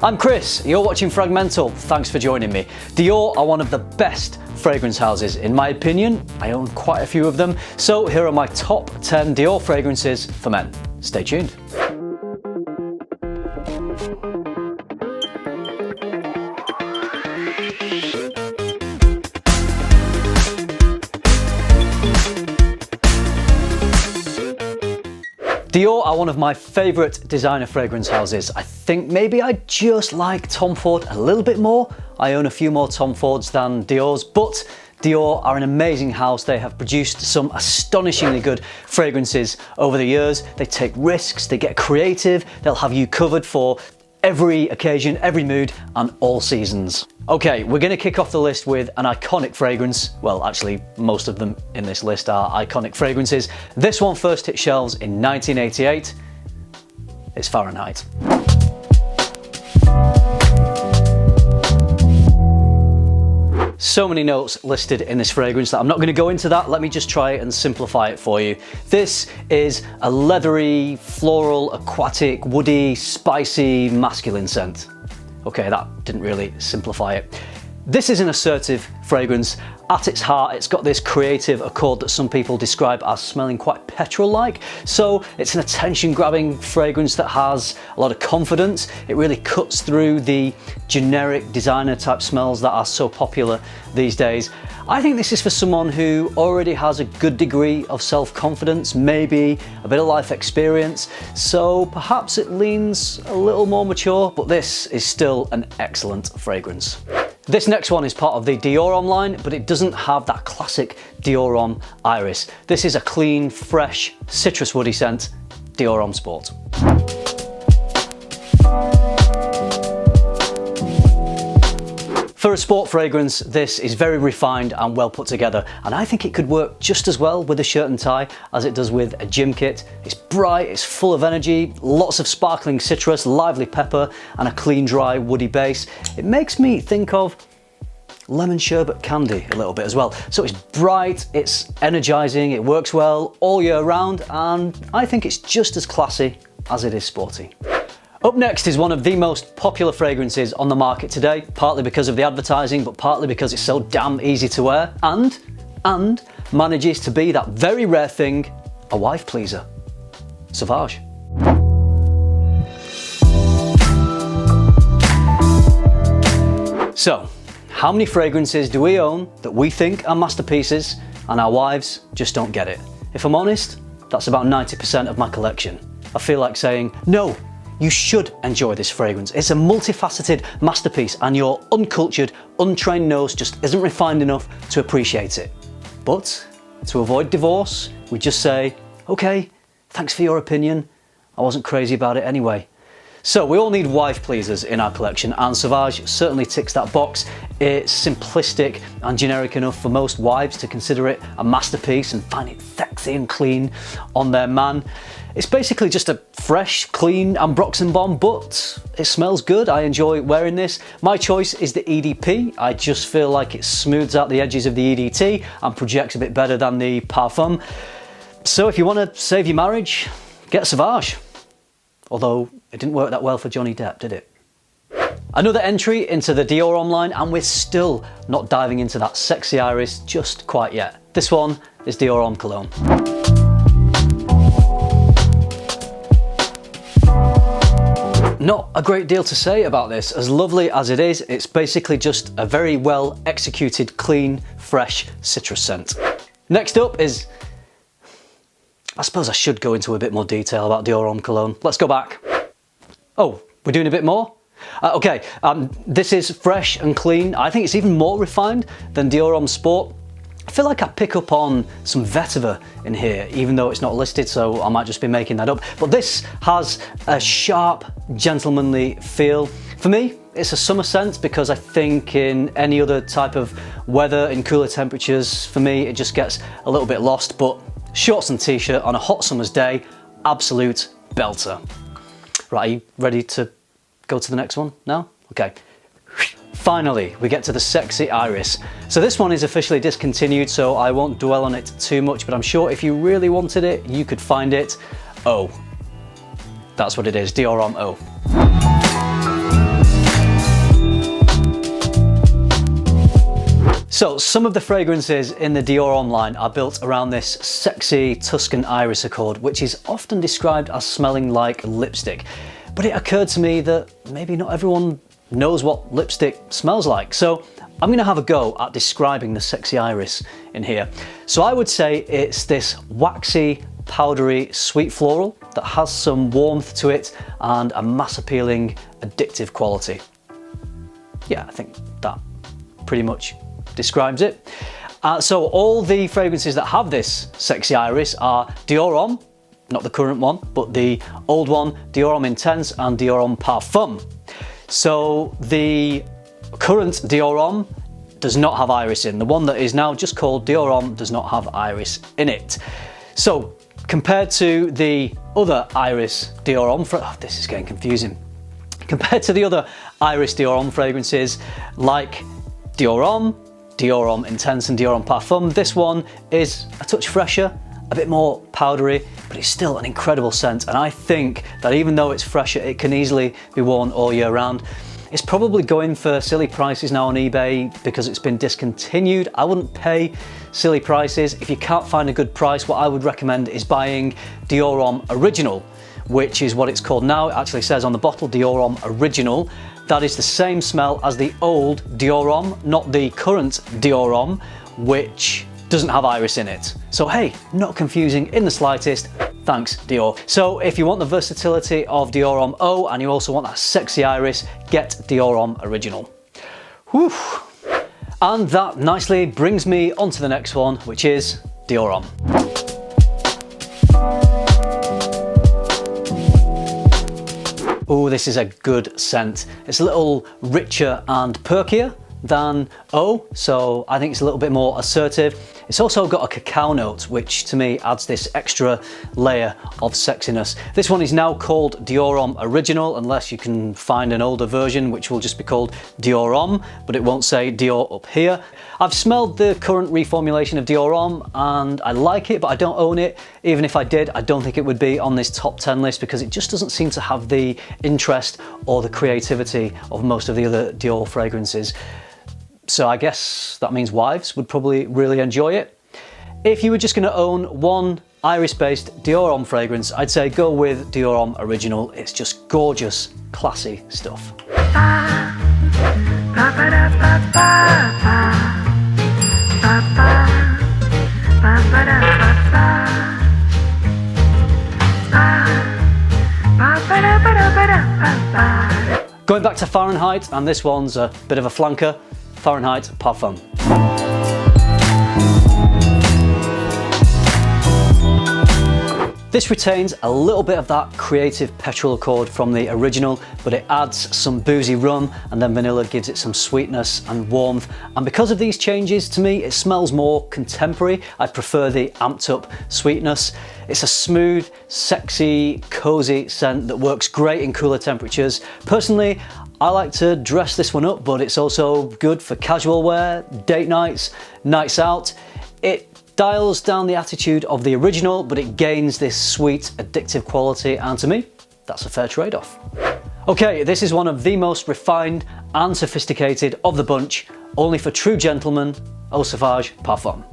I'm Chris, you're watching FRAG-MENTAL. Thanks for joining me. Dior are one of the best fragrance houses, in my opinion. I own quite a few of them. So here are my top 10 Dior fragrances for men. Stay tuned. Dior are one of my favourite designer fragrance houses. I think maybe I just like Tom Ford a little bit more. I own a few more Tom Fords than Dior's, but Dior are an amazing house. They have produced some astonishingly good fragrances over the years. They take risks, they get creative, they'll have you covered for every occasion, every mood, and all seasons. Okay, we're gonna kick off the list with an iconic fragrance. Well, actually, most of them in this list are iconic fragrances. This one first hit shelves in 1988. It's Fahrenheit. So many notes listed in this fragrance that I'm not going to go into that. Let me just try and simplify it for you. This is a leathery, floral, aquatic, woody, spicy, masculine scent. Okay, that didn't really simplify it. This is an assertive fragrance. At its heart, it's got this creative accord that some people describe as smelling quite petrol-like. So it's an attention-grabbing fragrance that has a lot of confidence. It really cuts through the generic designer type smells that are so popular these days. I think this is for someone who already has a good degree of self-confidence, maybe a bit of life experience. So perhaps it leans a little more mature, but this is still an excellent fragrance. This next one is part of the Dior Homme line, but it doesn't have that classic Dior Homme iris. This is a clean, fresh, citrus woody scent, Dior Homme Sport. For a sport fragrance, this is very refined and well put together, and I think it could work just as well with a shirt and tie as it does with a gym kit. It's bright, it's full of energy, lots of sparkling citrus, lively pepper, and a clean, dry, woody base. It makes me think of lemon sherbet candy a little bit as well. So it's bright, it's energizing, it works well all year round, and I think it's just as classy as it is sporty. Up next is one of the most popular fragrances on the market today, partly because of the advertising, but partly because it's so damn easy to wear and manages to be that very rare thing, a wife pleaser. Sauvage. So, how many fragrances do we own that we think are masterpieces and our wives just don't get it? If I'm honest, that's about 90% of my collection. I feel like saying, no, you should enjoy this fragrance. It's a multifaceted masterpiece and your uncultured, untrained nose just isn't refined enough to appreciate it. But to avoid divorce, we just say, okay, thanks for your opinion. I wasn't crazy about it anyway. So we all need wife pleasers in our collection, and Sauvage certainly ticks that box. It's simplistic and generic enough for most wives to consider it a masterpiece and find it sexy and clean on their man. It's basically just a fresh, clean Ambroxan bomb, but it smells good. I enjoy wearing this. My choice is the EDP. I just feel like it smooths out the edges of the EDT and projects a bit better than the Parfum. So if you want to save your marriage, get Sauvage. Although it didn't work that well for Johnny Depp, did it? Another entry into the Dior Homme line, and we're still not diving into that sexy iris just quite yet. This one is Dior Homme Cologne. Not a great deal to say about this. As lovely as it is, it's basically just a very well executed, clean, fresh citrus scent. Next up is, I suppose I should go into a bit more detail about Dior Homme Cologne. Let's go back. Oh, we're doing a bit more? Okay, this is fresh and clean. I think it's even more refined than Dior Homme Sport. I feel like I pick up on some vetiver in here, even though it's not listed, so I might just be making that up. But this has a sharp, gentlemanly feel. For me, it's a summer scent because I think in any other type of weather, in cooler temperatures, for me, it just gets a little bit lost. But shorts and t-shirt on a hot summer's day, absolute belter. Right, are you ready to go to the next one now? Okay. Finally, we get to the sexy iris. So this one is officially discontinued, so I won't dwell on it too much, but I'm sure if you really wanted it, you could find it. Oh, that's what it is, Dior Homme Oh. So some of the fragrances in the Dior Homme line are built around this sexy Tuscan iris accord, which is often described as smelling like lipstick. But it occurred to me that maybe not everyone knows what lipstick smells like. So I'm gonna have a go at describing the sexy iris in here. So I would say it's this waxy, powdery, sweet floral that has some warmth to it and a mass appealing, addictive quality. Yeah, I think that pretty much describes it. So all the fragrances that have this sexy iris are Dior Homme, not the current one, but the old one, Dior Homme Intense and Dior Homme Parfum. So the current Dior Homme does not have iris in. The one that is now just called Dior Homme does not have iris in it. So compared to the other iris Dior Homme, this is getting confusing. Compared to the other iris Dior Homme fragrances like Dior Homme, Dior Homme Intense and Dior Homme Parfum, this one is a touch fresher, a bit more powdery, but it's still an incredible scent. And I think that even though it's fresher, it can easily be worn all year round. It's probably going for silly prices now on eBay because it's been discontinued. I wouldn't pay silly prices. If you can't find a good price, what I would recommend is buying Dior Homme Original, which is what it's called now. It actually says on the bottle Dior Homme Original. That is the same smell as the old Dior Homme, not the current Dior Homme, which doesn't have iris in it. So hey, not confusing in the slightest. Thanks, Dior. So if you want the versatility of Dior Homme O and you also want that sexy iris, get Dior Homme Original. Whew. And that nicely brings me on to the next one, which is Dior Homme. Oh, this is a good scent. It's a little richer and perkier than O, so I think it's a little bit more assertive. It's also got a cacao note, which to me adds this extra layer of sexiness. This one is now called Dior Homme Original, unless you can find an older version, which will just be called Dior Homme, but it won't say Dior up here. I've smelled the current reformulation of Dior Homme and I like it, but I don't own it. Even if I did, I don't think it would be on this top 10 list because it just doesn't seem to have the interest or the creativity of most of the other Dior fragrances. So I guess that means wives would probably really enjoy it. If you were just going to own one iris-based Dior Homme fragrance, I'd say go with Dior Homme Original. It's just gorgeous, classy stuff. Going back to Fahrenheit, and this one's a bit of a flanker. Fahrenheit Parfum. This retains a little bit of that creative petrol accord from the original, but it adds some boozy rum and then vanilla gives it some sweetness and warmth. And because of these changes, to me, it smells more contemporary. I prefer the amped up sweetness. It's a smooth, sexy, cozy scent that works great in cooler temperatures. Personally, I like to dress this one up, but it's also good for casual wear, date nights, nights out. It dials down the attitude of the original, but it gains this sweet, addictive quality, and to me, that's a fair trade-off. Okay, this is one of the most refined and sophisticated of the bunch, only for true gentlemen, Eau Sauvage Parfum.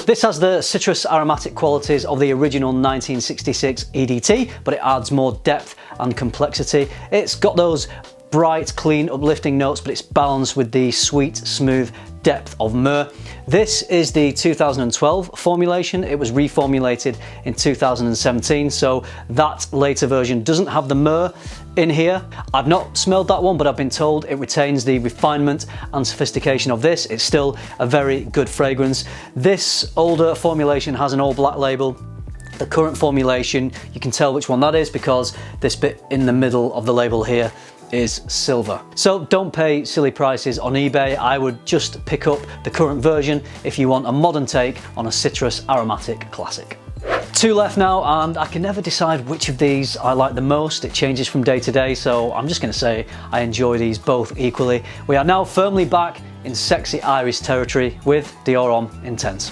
This has the citrus aromatic qualities of the original 1966 EDT, but it adds more depth and complexity. It's got those bright, clean, uplifting notes, but it's balanced with the sweet, smooth depth of myrrh. This is the 2012 formulation. It was reformulated in 2017, so that later version doesn't have the myrrh in here. I've not smelled that one, but I've been told it retains the refinement and sophistication of this. It's still a very good fragrance. This older formulation has an all black label. The current formulation, you can tell which one that is because this bit in the middle of the label here is silver. So don't pay silly prices on eBay. I would just pick up the current version if you want a modern take on a citrus aromatic classic. Two left now, and I can never decide which of these I like the most. It changes from day to day, so I'm just going to say I enjoy these both equally. We are now firmly back in sexy iris territory with Dior Homme Intense.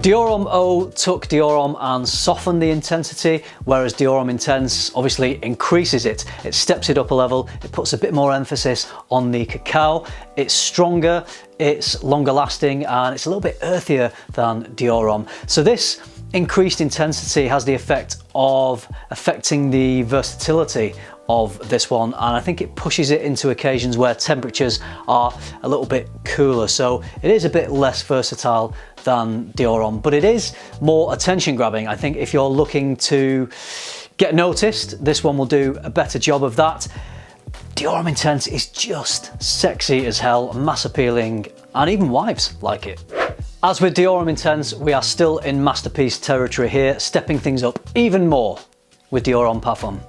Dior Homme Eau took Dior Homme and softened the intensity, whereas Dior Homme Intense obviously increases it. It steps it up a level, it puts a bit more emphasis on the cacao. It's stronger, it's longer lasting, and it's a little bit earthier than Dior Homme. So this increased intensity has the effect of affecting the versatility of this one, and I think it pushes it into occasions where temperatures are a little bit cooler, so it is a bit less versatile than Dior Homme, but it is more attention grabbing. I think if you're looking to get noticed, this one will do a better job of that. Dior Homme Intense is just sexy as hell, mass appealing, and even wives like it. As with Dior Homme Intense, we are still in masterpiece territory here, stepping things up even more with Dior Homme Parfum.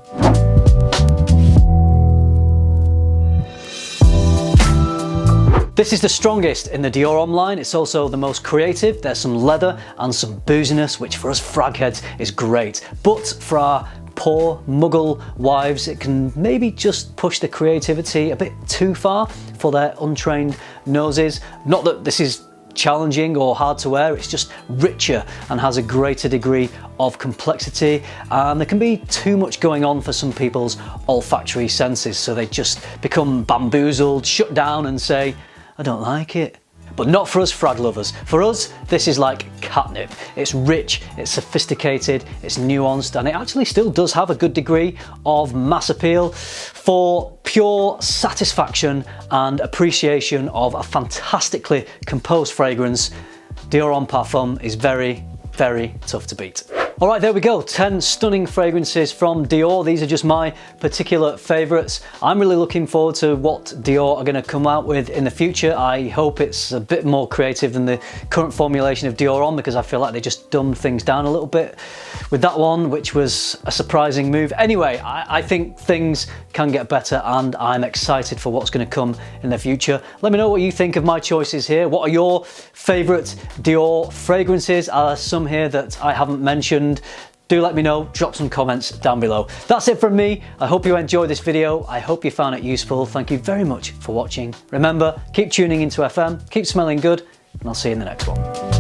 This is the strongest in the Dior Homme line. It's also the most creative. There's some leather and some booziness, which for us frag heads is great. But for our poor muggle wives, it can maybe just push the creativity a bit too far for their untrained noses. Not that this is challenging or hard to wear, it's just richer and has a greater degree of complexity, and there can be too much going on for some people's olfactory senses, so they just become bamboozled, shut down and say, I don't like it. But not for us frag lovers. For us, this is like catnip. It's rich, it's sophisticated, it's nuanced, and it actually still does have a good degree of mass appeal for pure satisfaction and appreciation of a fantastically composed fragrance. Dior Homme Parfum is very, very tough to beat. All right, there we go, 10 stunning fragrances from Dior. These are just my particular favorites. I'm really looking forward to what Dior are gonna come out with in the future. I hope it's a bit more creative than the current formulation of Dior Homme, because I feel like they just dumbed things down a little bit with that one, which was a surprising move. Anyway, I think things can get better, and I'm excited for what's gonna come in the future. Let me know what you think of my choices here. What are your favorite Dior fragrances? Are there some here that I haven't mentioned? Do let me know, drop some comments down below. That's it from me. I hope you enjoyed this video. I hope you found it useful. Thank you very much for watching. Remember, keep tuning into FM, keep smelling good, and I'll see you in the next one.